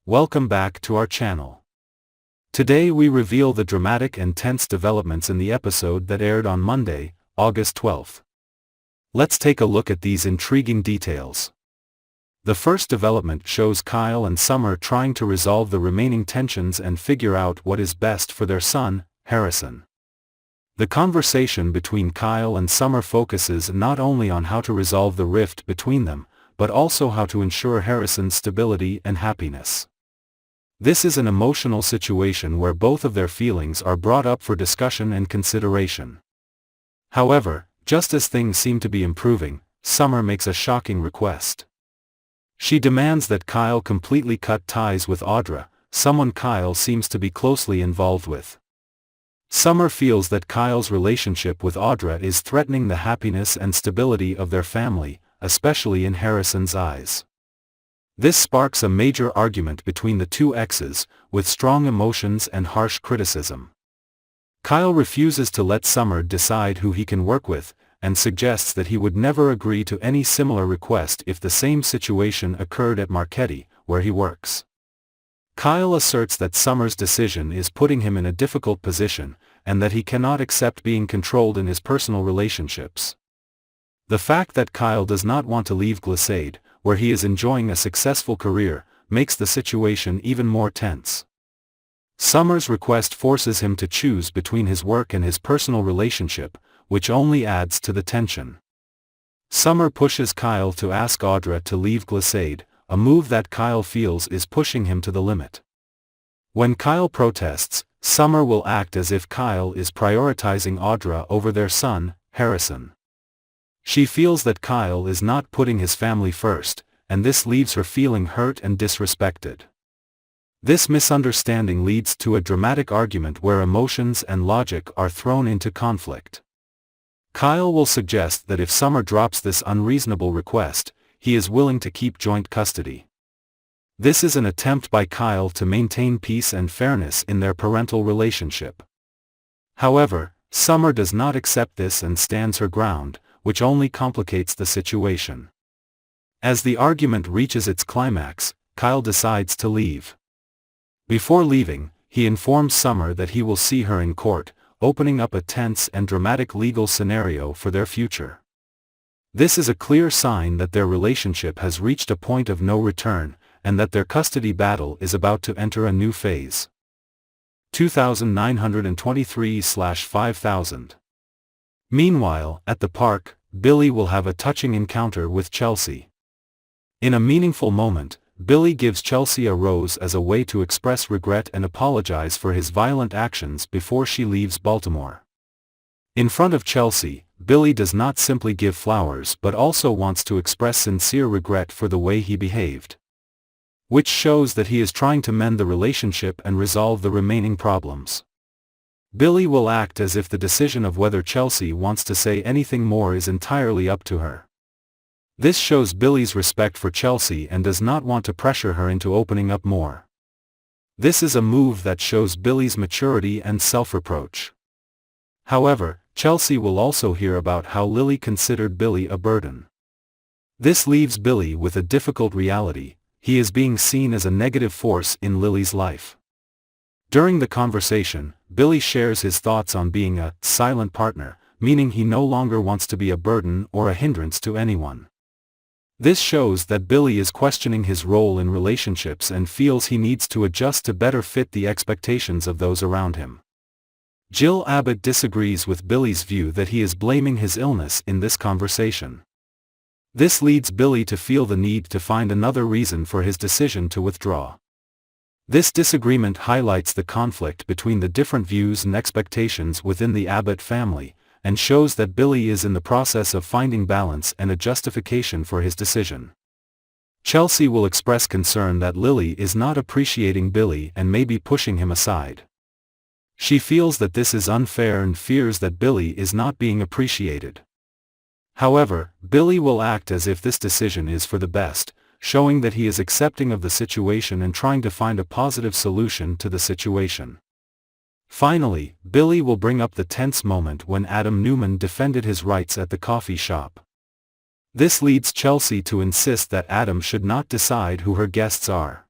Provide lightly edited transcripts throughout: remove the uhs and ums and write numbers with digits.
Welcome back to our channel. Today we reveal the dramatic and tense developments in the episode that aired on Monday, August 12th. Let's take a look at these intriguing details. The first development shows Kyle and Summer trying to resolve the remaining tensions and figure out what is best for their son, Harrison. The conversation between Kyle and Summer focuses not only on how to resolve the rift between them, but also how to ensure Harrison's stability and happiness. This is an emotional situation where both of their feelings are brought up for discussion and consideration. However, just as things seem to be improving, Summer makes a shocking request. She demands that Kyle completely cut ties with Audra, someone Kyle seems to be closely involved with. Summer feels that Kyle's relationship with Audra is threatening the happiness and stability of their family, especially in Harrison's eyes. This sparks a major argument between the two exes, with strong emotions and harsh criticism. Kyle refuses to let Summer decide who he can work with, and suggests that he would never agree to any similar request if the same situation occurred at Marchetti, where he works. Kyle asserts that Summer's decision is putting him in a difficult position, and that he cannot accept being controlled in his personal relationships. The fact that Kyle does not want to leave Glissade, where he is enjoying a successful career, makes the situation even more tense. Summer's request forces him to choose between his work and his personal relationship, which only adds to the tension. Summer pushes Kyle to ask Audra to leave Glissade, a move that Kyle feels is pushing him to the limit. When Kyle protests, Summer will act as if Kyle is prioritizing Audra over their son, Harrison. She feels that Kyle is not putting his family first, and this leaves her feeling hurt and disrespected. This misunderstanding leads to a dramatic argument where emotions and logic are thrown into conflict. Kyle will suggest that if Summer drops this unreasonable request, he is willing to keep joint custody. This is an attempt by Kyle to maintain peace and fairness in their parental relationship. However, Summer does not accept this and stands her ground, which only complicates the situation. As the argument reaches its climax, Kyle decides to leave. Before leaving, he informs Summer that he will see her in court, opening up a tense and dramatic legal scenario for their future. This is a clear sign that their relationship has reached a point of no return, and that their custody battle is about to enter a new phase. 2923/5000. Meanwhile, at the park, Billy will have a touching encounter with Chelsea. In a meaningful moment, Billy gives Chelsea a rose as a way to express regret and apologize for his violent actions before she leaves Baltimore. In front of Chelsea, Billy does not simply give flowers but also wants to express sincere regret for the way he behaved. Which shows that he is trying to mend the relationship and resolve the remaining problems. Billy will act as if the decision of whether Chelsea wants to say anything more is entirely up to her. This shows Billy's respect for Chelsea and does not want to pressure her into opening up more. This is a move that shows Billy's maturity and self-reproach. However, Chelsea will also hear about how Lily considered Billy a burden. This leaves Billy with a difficult reality: he is being seen as a negative force in Lily's life. During the conversation, Billy shares his thoughts on being a silent partner, meaning he no longer wants to be a burden or a hindrance to anyone. This shows that Billy is questioning his role in relationships and feels he needs to adjust to better fit the expectations of those around him. Jill Abbott disagrees with Billy's view that he is blaming his illness in this conversation. This leads Billy to feel the need to find another reason for his decision to withdraw. This disagreement highlights the conflict between the different views and expectations within the Abbott family, and shows that Billy is in the process of finding balance and a justification for his decision. Chelsea will express concern that Lily is not appreciating Billy and may be pushing him aside. She feels that this is unfair and fears that Billy is not being appreciated. However, Billy will act as if this decision is for the best, showing that he is accepting of the situation and trying to find a positive solution to the situation. Finally, Billy will bring up the tense moment when Adam Newman defended his rights at the coffee shop. This leads Chelsea to insist that Adam should not decide who her guests are.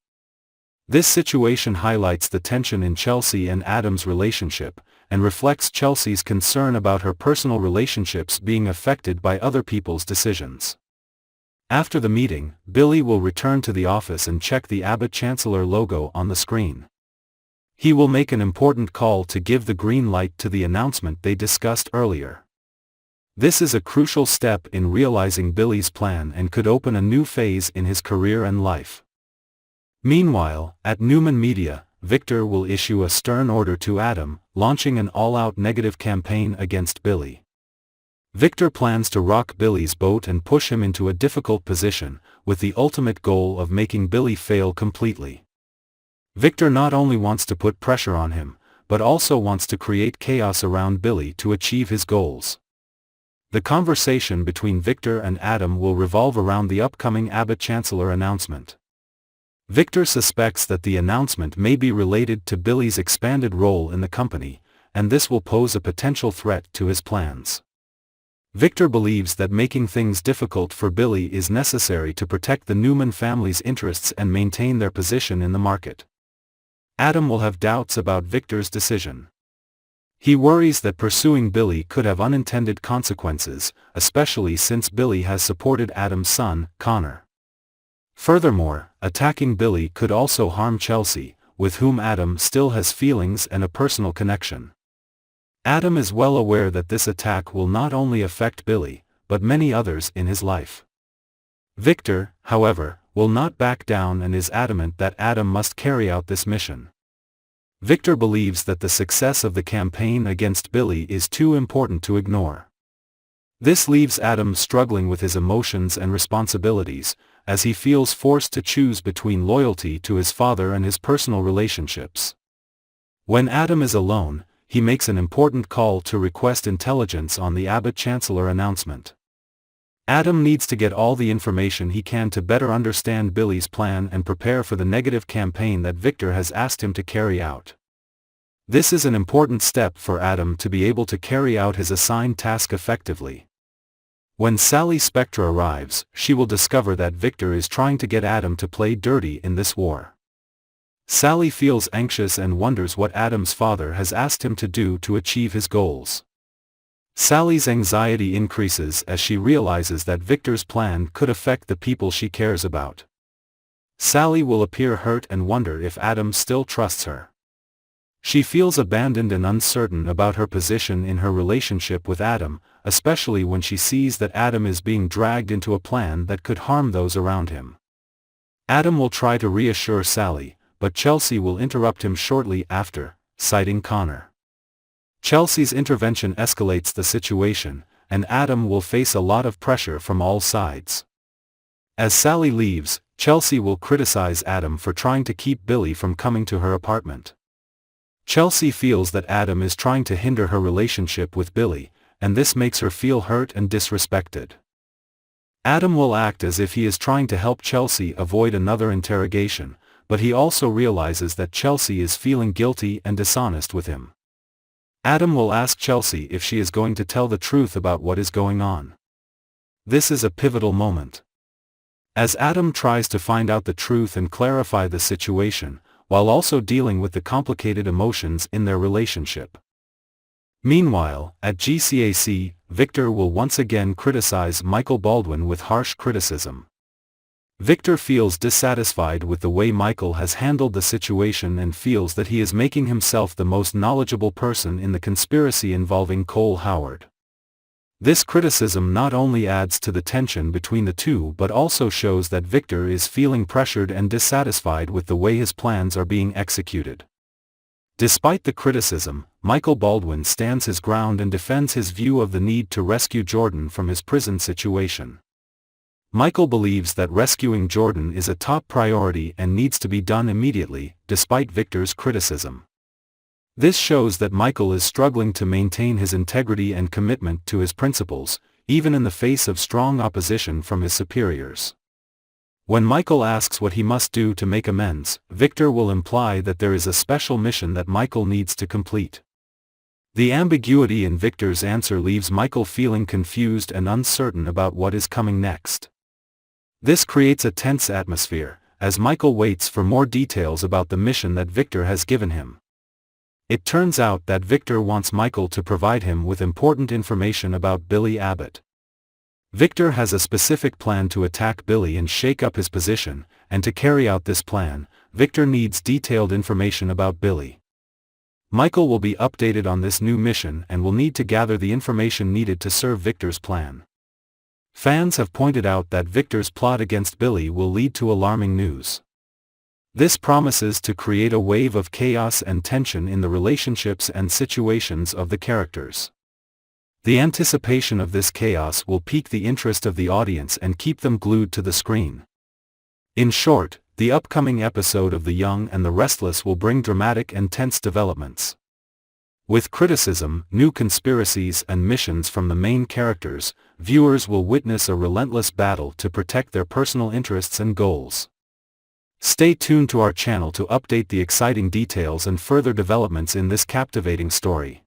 This situation highlights the tension in Chelsea and Adam's relationship, and reflects Chelsea's concern about her personal relationships being affected by other people's decisions. After the meeting, Billy will return to the office and check the Abbott Chancellor logo on the screen. He will make an important call to give the green light to the announcement they discussed earlier. This is a crucial step in realizing Billy's plan and could open a new phase in his career and life. Meanwhile, at Newman Media, Victor will issue a stern order to Adam, launching an all-out negative campaign against Billy. Victor plans to rock Billy's boat and push him into a difficult position, with the ultimate goal of making Billy fail completely. Victor not only wants to put pressure on him, but also wants to create chaos around Billy to achieve his goals. The conversation between Victor and Adam will revolve around the upcoming Abbott Chancellor announcement. Victor suspects that the announcement may be related to Billy's expanded role in the company, and this will pose a potential threat to his plans. Victor believes that making things difficult for Billy is necessary to protect the Newman family's interests and maintain their position in the market. Adam will have doubts about Victor's decision. He worries that pursuing Billy could have unintended consequences, especially since Billy has supported Adam's son, Connor. Furthermore, attacking Billy could also harm Chelsea, with whom Adam still has feelings and a personal connection. Adam is well aware that this attack will not only affect Billy, but many others in his life. Victor, however, will not back down and is adamant that Adam must carry out this mission. Victor believes that the success of the campaign against Billy is too important to ignore. This leaves Adam struggling with his emotions and responsibilities, as he feels forced to choose between loyalty to his father and his personal relationships. When Adam is alone, he makes an important call to request intelligence on the Abbott Chancellor announcement. Adam needs to get all the information he can to better understand Billy's plan and prepare for the negative campaign that Victor has asked him to carry out. This is an important step for Adam to be able to carry out his assigned task effectively. When Sally Spectra arrives, she will discover that Victor is trying to get Adam to play dirty in this war. Sally feels anxious and wonders what Adam's father has asked him to do to achieve his goals. Sally's anxiety increases as she realizes that Victor's plan could affect the people she cares about. Sally will appear hurt and wonder if Adam still trusts her. She feels abandoned and uncertain about her position in her relationship with Adam, especially when she sees that Adam is being dragged into a plan that could harm those around him. Adam will try to reassure Sally, but Chelsea will interrupt him shortly after, citing Connor. Chelsea's intervention escalates the situation, and Adam will face a lot of pressure from all sides. As Sally leaves, Chelsea will criticize Adam for trying to keep Billy from coming to her apartment. Chelsea feels that Adam is trying to hinder her relationship with Billy, and this makes her feel hurt and disrespected. Adam will act as if he is trying to help Chelsea avoid another interrogation, but he also realizes that Chelsea is feeling guilty and dishonest with him. Adam will ask Chelsea if she is going to tell the truth about what is going on. This is a pivotal moment. As Adam tries to find out the truth and clarify the situation, while also dealing with the complicated emotions in their relationship. Meanwhile, at GCAC, Victor will once again criticize Michael Baldwin with harsh criticism. Victor feels dissatisfied with the way Michael has handled the situation and feels that he is making himself the most knowledgeable person in the conspiracy involving Cole Howard. This criticism not only adds to the tension between the two but also shows that Victor is feeling pressured and dissatisfied with the way his plans are being executed. Despite the criticism, Michael Baldwin stands his ground and defends his view of the need to rescue Jordan from his prison situation. Michael believes that rescuing Jordan is a top priority and needs to be done immediately, despite Victor's criticism. This shows that Michael is struggling to maintain his integrity and commitment to his principles, even in the face of strong opposition from his superiors. When Michael asks what he must do to make amends, Victor will imply that there is a special mission that Michael needs to complete. The ambiguity in Victor's answer leaves Michael feeling confused and uncertain about what is coming next. This creates a tense atmosphere, as Michael waits for more details about the mission that Victor has given him. It turns out that Victor wants Michael to provide him with important information about Billy Abbott. Victor has a specific plan to attack Billy and shake up his position, and to carry out this plan, Victor needs detailed information about Billy. Michael will be updated on this new mission and will need to gather the information needed to serve Victor's plan. Fans have pointed out that Victor's plot against Billy will lead to alarming news. This promises to create a wave of chaos and tension in the relationships and situations of the characters. The anticipation of this chaos will pique the interest of the audience and keep them glued to the screen. In short, the upcoming episode of The Young and the Restless will bring dramatic and tense developments. With criticism, new conspiracies and missions from the main characters, viewers will witness a relentless battle to protect their personal interests and goals. Stay tuned to our channel to update the exciting details and further developments in this captivating story.